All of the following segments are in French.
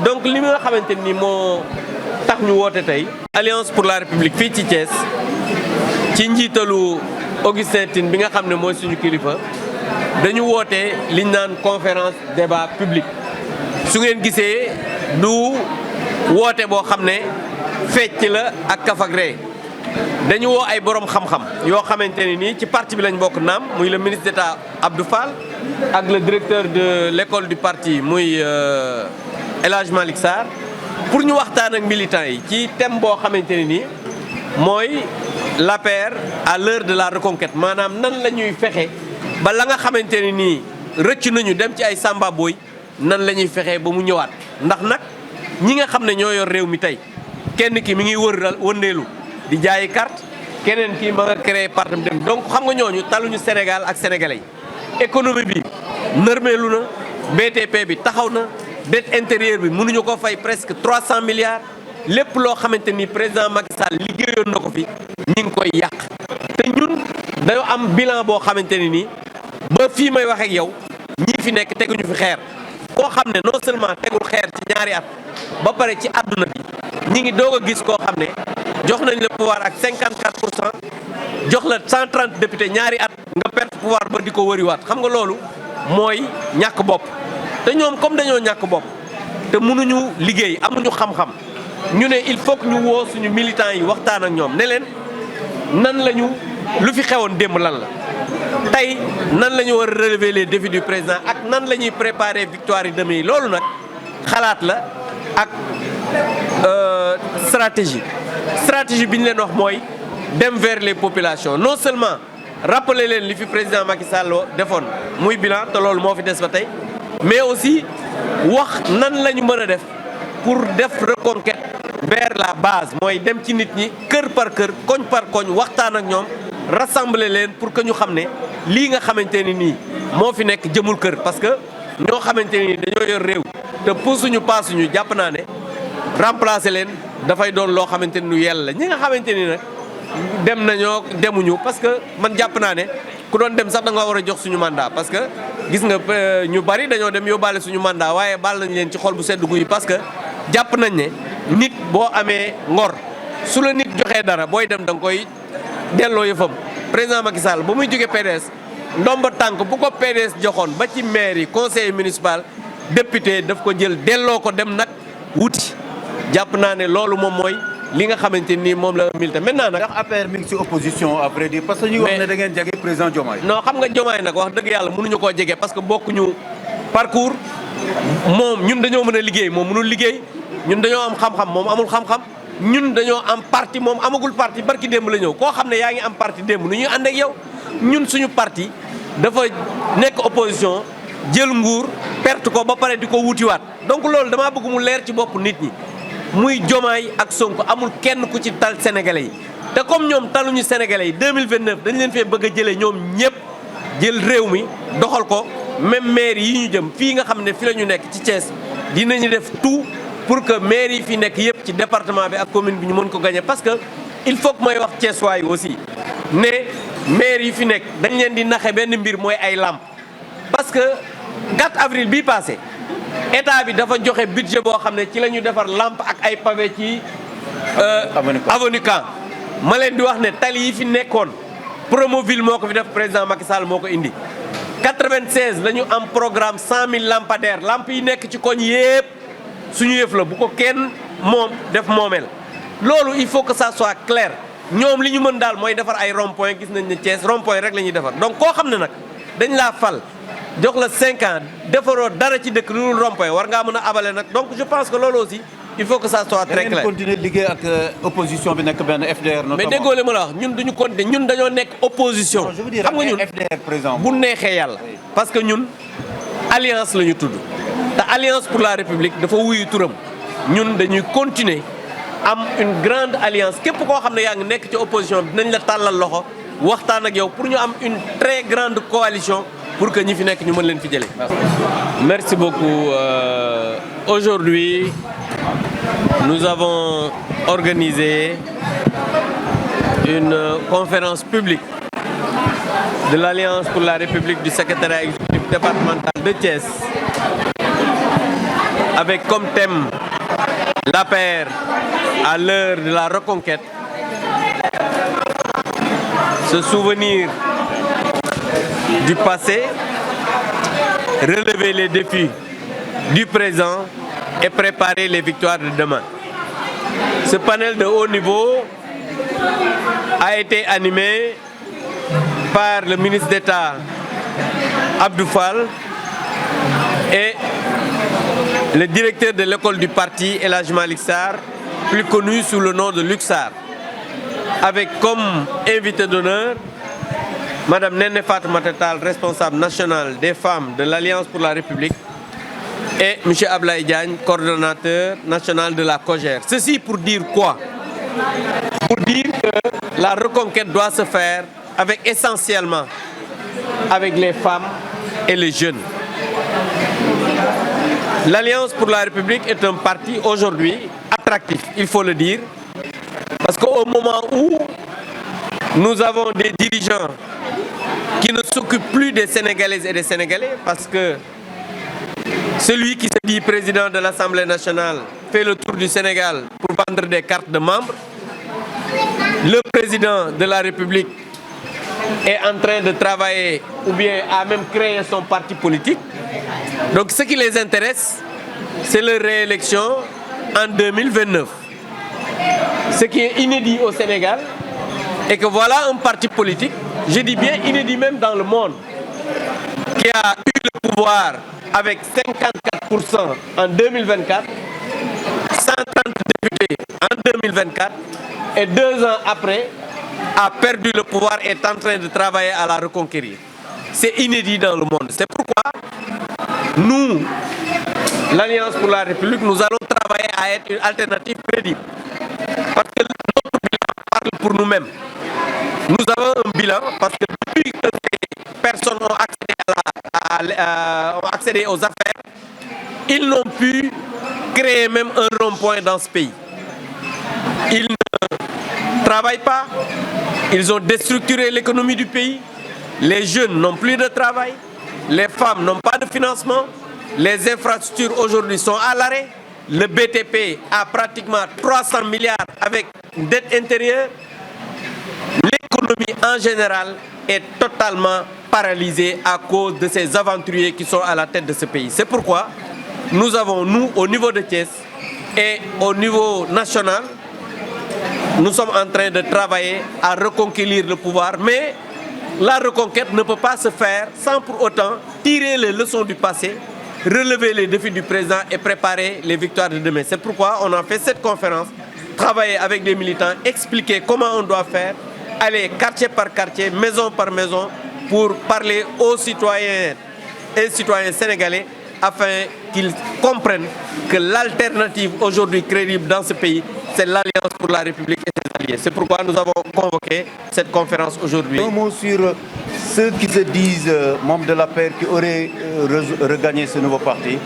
donc li nga xamante ni moo tax ñu woote tey Alliance pour la République fii ci Thiès ci njiitalu Augustin Tine bi nga xam ne mooy suñu kilifa dañu woote liñ naan conférence débat public su ngeen gisee du woote boo xam ne fecc la ak kafagre dañu woo ay borom xam-xam yoo xamante ne nii ci parti bi lañ bokk naam muy le ministre d'État Abdou Fall ak le directeur de l'école du parti muy El Hadj Malick Sarr pour ñu waxtaan ak militants yi ci thème boo xamante ne nii mooy l'APR à l'heure de la reconquête maanaam nan la ñuy fexe ba la nga xamante ne nii rëcc nañu dem ci ay Samba Boy nan la ñuy fexe ba mu ñëwaat ndax nag ñi nga xam ne ñoo yor réew mi tey kenn ki mi ngi wëndeelu di jaayi carte keneen kii ma nga créé partam dem donc xam nga ñooñu taluñu Sénégal ak sénégalais yi économie bi nërmeelu na BTP bi taxaw na dette intérieure bi mënuñu ko fay presque 300 milliards lépp loo xamante ni président Macky Sall liggéeyoon na ko fi ñi ngi koy yàq te ñun dañoo am bilan boo xamante ne nii ba fii may wax ak yow ñii fi nekk teguñu fi xeer koo xam ne non seulement tegul xeer ci ñaari at ba pare ci àdduna bi ñi ngi doog a gis koo xam ne jox nañ le pouvoir ak 54% jox la 130 députés ñaari at nga perte pouvoir ba di ko wëriwaat xam nga loolu mooy ñàkk bopp te ñoom comme dañoo ñàkk bopp te mënuñu liggéey amuñu xam-xam ñu ne il faut que ñu woo suñu militants yi waxtaan ak ñoom ne leen nan lañu lu fi xewoon démb lan la tey nan la ñu war a relever les défis du président ak nan la ñuy préparer victoire yi demain yi loolu nag xalaat la ak stratégie bi ñu leen wax mooy dem vers les populations non seulement rappeler leen li fi président Macky Sall defoon muy bilan te loolu moo fi des ba tey mais aussi wax nan la ñu mën a def pour def reconquête vers la base mooy dem ci nit ñi kër par kër koñ par koñ waxtaan ak ñoom rassembler leen pour que ñu xam ne lii nga xamante ni nii moo fi nekk jëmul kër parce que ñoo xamante ni dañoo yor réew te puusuñu paasuñu jàpp naa ne remplacer leen dafay doon loo xamante ni lu yella la ñi nga xamante ni nag dem nañoo demuñu parce que man jàpp naa ne ku doon dem sax da nga war a jox suñu mandat parce que gis nga ñu bari dañoo dem yóbbaale suñu mandat waaye baal nañ leen ci xol bu sedd guy parce que jàpp nañ ne nit boo amee ngor su la nit joxee dara booy dem da nga koy delloo yëfam président Macky Sall ba muy jóge PDS ndomba tànk bu ko PDS joxoon ba ci maire yi conseil municipal député daf ko jël delloo ko dem nag wuti jàpp naa ne loolu moom mooy li nga xamante ni moom la milité maintenant nag. ndax APR mi ngi ci opposition à vrai dire parce que ñuy wax ne da ngeen jege président Diomaye. non xam nga Diomaye nag wax dëgg yàlla mënuñu koo jege parce que bokkuñu parcours moom ñun dañoo mën a liggéey moom mënul liggéey ñun dañoo am xam-xam moom amul xam-xam ñun dañoo am parti moom amagul parti barki démb la ñëw koo xam ne yaa ngi am parti démb nu ñuy ànd ak yow ñun suñu parti dafa nekk opposition jël nguur perte ko ba pare di ko wutiwaat donc loolu damaa bëgg mu leer ci bopp nit ñi. muy Diomaye ak Sonko amul kenn ku ci tal sénégalais yi te comme ñoom taluñu sénégalais yi 2029 dañ leen fee bëgg a jëlee ñoom ñëpp jël réew mi doxal ko même maire yi ñu jëm fii nga xam ne fi la ñu nekk ci Thiès dinañu def tout pour que maire yi fi nekk yëpp ci département bi ak commune bi ñu mën ko gagner parce que il faut que may wax Thiès waay aussi ne maire yi fi nekk dañ leen di naxe benn mbir mooy ay làmp parce que 4 avril bii passé état bi dafa joxe budget boo xam ne ci la ñu defar lampe ak ay pavé ci avenue Caen ma leen di wax ne tali yi fi nekkoon Promoville moo ko fi def président Macky Sall moo ko indi 96 la ñu am programme 100 000 lampadaires lampe yi nekk ci koñ yépp suñu yëf la bu ko kenn moom def moomeel loolu il faut que ça soit clair ñoom li ñu mën daal mooy defar ay rond point gis nañ ne Thiès rond point rek la ñuy defar donc koo xam ne nag dañ laa fal jox la 5 ans defaroo dara ci dëkk lu dul rond-point war ngaa mën a abale nag donc je pense que loolu aussi il faut que ça soit très clair. da ngeen continuer liggéey ak opposition bi nekk benn FDR notamment. mais déggoo li ma la wax ñun duñu continuer ñun dañoo nekk opposition. xam nga ñun FDR président bu neexee yàlla. parce que ñun alliance la ñu tudd te alliance pour la république dafa wuyu turam ñun dañuy continuer am une grande alliance képp koo xam ne yaa ngi nekk ci opposition bi dinañ la tàllal loxo waxtaan ak yow pour ñu am une très grande coalition. pour que ñi fi nekk ñu mën leen fi jëlee. Merci beaucoup. Aujourd'hui, nous avons organisé une conférence publique de l'Alliance pour la République du secrétariat exécutif départemental de Thiès avec comme thème la paix à l'heure de la reconquête, se souvenir du passé, relever les défis du présent et préparer les victoires de demain. Ce panel de haut niveau a été animé par le ministre d'État Abdou Fall et le directeur de l'école du parti El Hadj Malick Sarr, plus connu sous le nom de Luxar, avec comme invité d'honneur Madame Néné Fatoumata Tall, responsable nationale des femmes de l'Alliance pour la République, et M. Ablaye Diagne, coordonnateur national de la COJER. Ceci pour dire quoi? Pour dire que la reconquête doit se faire essentiellement avec les femmes et les jeunes. L'Alliance pour la République est un parti aujourd'hui attractif, il faut le dire, parce qu'au moment où nous avons des dirigeants qui ne s'occupent plus des Sénégalaises et des Sénégalais, parce que celui qui se dit président de l'Assemblée nationale fait le tour du Sénégal pour vendre des cartes de membres. Le président de la République est en train de travailler ou bien a même créé son parti politique. Donc ce qui les intéresse, c'est leur réélection en 2029. Ce qui est inédit au Sénégal est que voilà un parti politique, je dis bien inédit même dans le monde, qui a eu le pouvoir avec 54% en 2024, 130 députés en 2024, et 2 ans après, a perdu le pouvoir et est en train de travailler à la reconquérir. C'est inédit dans le monde. C'est pourquoi nous, l'Alliance pour la République, nous allons travailler à être une alternative crédible. Parce que notre bilan parle pour nous-mêmes. Nous avons un bilan parce que depuis que ces personnes ont accédé aux affaires, ils n'ont pu créer même un rond-point dans ce pays. Ils ne travaillent pas, ils ont déstructuré l'économie du pays, les jeunes n'ont plus de travail, les femmes n'ont pas de financement, les infrastructures aujourd'hui sont à l'arrêt, le BTP a pratiquement 300 milliards avec une dette intérieure. L'économie en général est totalement paralysée à cause de ces aventuriers qui sont à la tête de ce pays. C'est pourquoi nous avons, nous, au niveau de Thiès et au niveau national, nous sommes en train de travailler à reconquérir le pouvoir, mais la reconquête ne peut pas se faire sans pour autant tirer les leçons du passé, relever les défis du présent et préparer les victoires de demain. C'est pourquoi on a fait cette conférence, travailler avec des militants, expliquer comment on doit faire, aller quartier par quartier, maison par maison, pour parler aux citoyens et citoyens sénégalais afin qu'ils comprennent que l'alternative aujourd'hui crédible dans ce pays, c'est l'Alliance pour la République et ses alliés. C'est pourquoi nous avons convoqué cette conférence aujourd'hui. Un mot sur ceux qui se disent membres de la paix qui auraient regagné ce nouveau parti.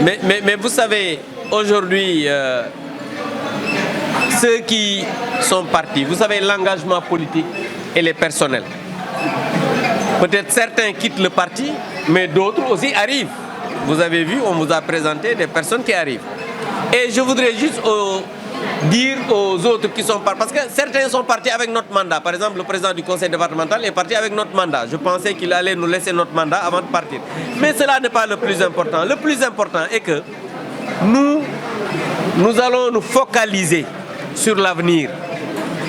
Mais vous savez, aujourd'hui, ceux qui sont partis, vous savez, l'engagement politique et les personnels. Peut-être certains quittent le parti, mais d'autres aussi arrivent. Vous avez vu, on vous a présenté des personnes qui arrivent. Et je voudrais juste dire aux autres qui sont partis, parce que certains sont partis avec notre mandat. Par exemple, le président du conseil départemental est parti avec notre mandat. Je pensais qu'il allait nous laisser notre mandat avant de partir. Mais cela n'est pas le plus important. Le plus important est que nous allons nous focaliser sur l'avenir.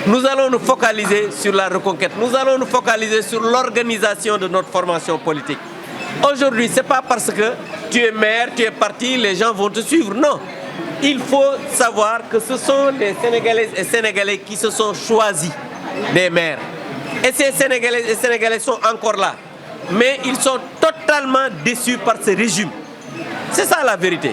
Nous allons nous focaliser sur la reconquête. Nous allons nous focaliser sur l'organisation de notre formation politique. Aujourd'hui, ce n'est pas parce que tu es maire, tu es parti, les gens vont te suivre. Non. Il faut savoir que ce sont les Sénégalaises et Sénégalais qui se sont choisis des maires. Et ces Sénégalaises et Sénégalais sont encore là. Mais ils sont totalement déçus par ce régime. C'est ça la vérité.